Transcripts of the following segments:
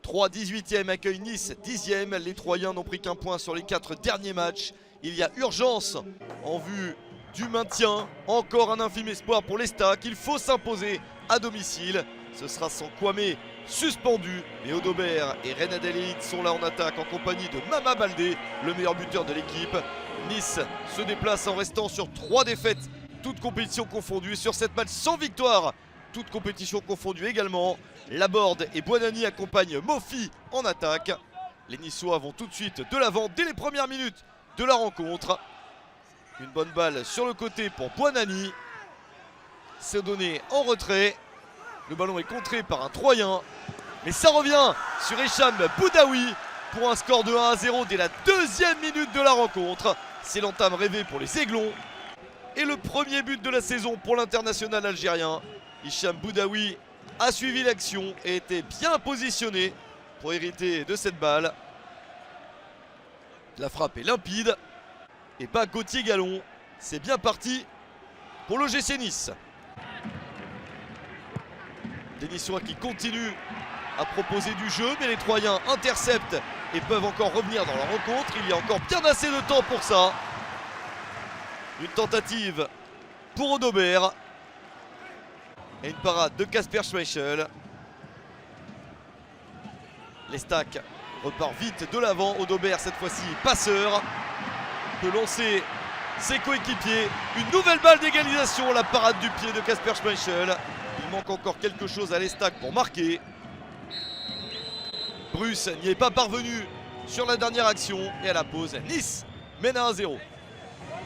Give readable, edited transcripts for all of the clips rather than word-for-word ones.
3 18e accueille Nice 10e. Les Troyens n'ont pris qu'un point sur les 4 derniers matchs. Il y a urgence en vue du maintien. Encore un infime espoir pour les Stacks. Il faut s'imposer à domicile. Ce sera sans Kwame suspendu. Et Odobert et Reine Adélaïde sont là en attaque en compagnie de Mama Baldé, le meilleur buteur de l'équipe. Nice se déplace en restant sur 3 défaites, toutes compétitions confondues. Sur cette match sans victoire, toutes compétitions confondues également. Laborde et Buonanni accompagnent Mofi en attaque. Les Niçois vont tout de suite de l'avant dès les premières minutes de la rencontre. Une bonne balle sur le côté pour Buonanni. C'est donné en retrait. Le ballon est contré par un Troyen. Mais ça revient sur Hicham Boudaoui pour un score de 1-0 dès la 2e minute de la rencontre. C'est l'entame rêvée pour les Aiglons. Et le premier but de la saison pour l'international algérien. Hicham Boudaoui a suivi l'action et était bien positionné pour hériter de cette balle. La frappe est limpide. Et pas Gauthier Gallon. C'est bien parti pour l'OGC Nice. Des Niçois qui continuent à proposer du jeu, mais les Troyens interceptent et peuvent encore revenir dans la rencontre. Il y a encore bien assez de temps pour ça. Une tentative pour Odobert. Et une parade de Kasper Schmeichel. Les Stacks repart vite de l'avant. Odobert cette fois-ci passeur. Peut lancer ses coéquipiers. Une nouvelle balle d'égalisation. La parade du pied de Kasper Schmeichel. Il manque encore quelque chose à les Stacks pour marquer. Bruce n'y est pas parvenu sur la dernière action. Et à la pause, Nice mène à 1-0.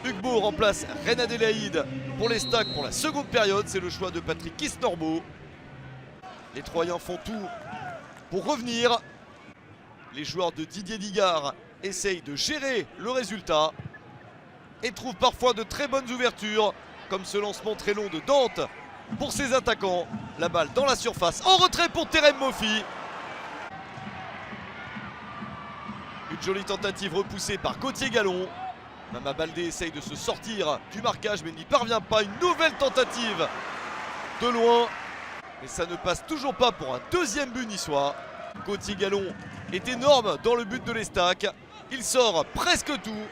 Ugbo remplace Reine Adélaïde pour les Stacks pour la seconde période. C'est le choix de Patrick Kisnorbo. Les Troyens font tout pour revenir. Les joueurs de Didier Digard essayent de gérer le résultat et trouvent parfois de très bonnes ouvertures, comme ce lancement très long de Dante pour ses attaquants. La balle dans la surface, en retrait pour Terem Mofi. Une jolie tentative repoussée par Gauthier Gallon. Mama Baldé essaye de se sortir du marquage mais n'y parvient pas. Une nouvelle tentative de loin. Mais ça ne passe toujours pas pour un deuxième but niçois. Gauthier Gallon est énorme dans le but de les Stacks. Il sort presque tout.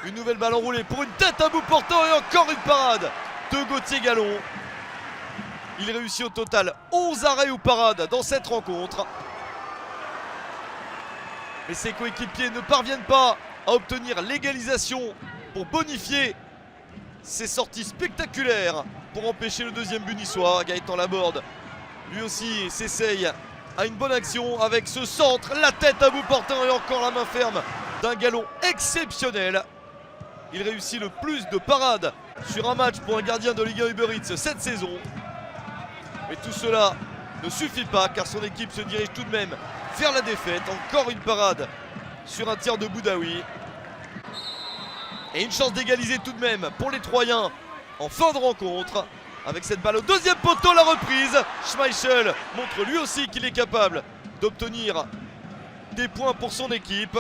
Une nouvelle balle enroulée pour une tête à bout portant et encore une parade de Gauthier Gallon. Il réussit au total 11 arrêts ou parades dans cette rencontre. Mais ses coéquipiers ne parviennent pas à obtenir l'égalisation pour bonifier ses sorties spectaculaires pour empêcher le deuxième but niçois. Gaëtan Laborde lui aussi s'essaye à une bonne action avec ce centre, la tête à bout portant et encore la main ferme d'un Gallon exceptionnel. Il réussit le plus de parades sur un match pour un gardien de Ligue 1 Uber Eats cette saison. Mais tout cela ne suffit pas car son équipe se dirige tout de même vers la défaite. Encore une parade sur un tir de Boudaoui. Et une chance d'égaliser tout de même pour les Troyens en fin de rencontre. Avec cette balle au deuxième poteau, la reprise. Schmeichel montre lui aussi qu'il est capable d'obtenir des points pour son équipe.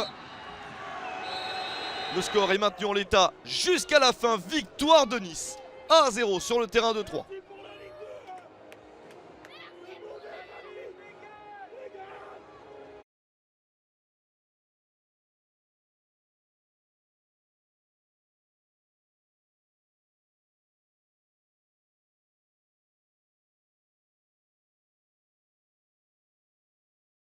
Le score est maintenu en l'état jusqu'à la fin. Victoire de Nice 1-0 sur le terrain de Troyes.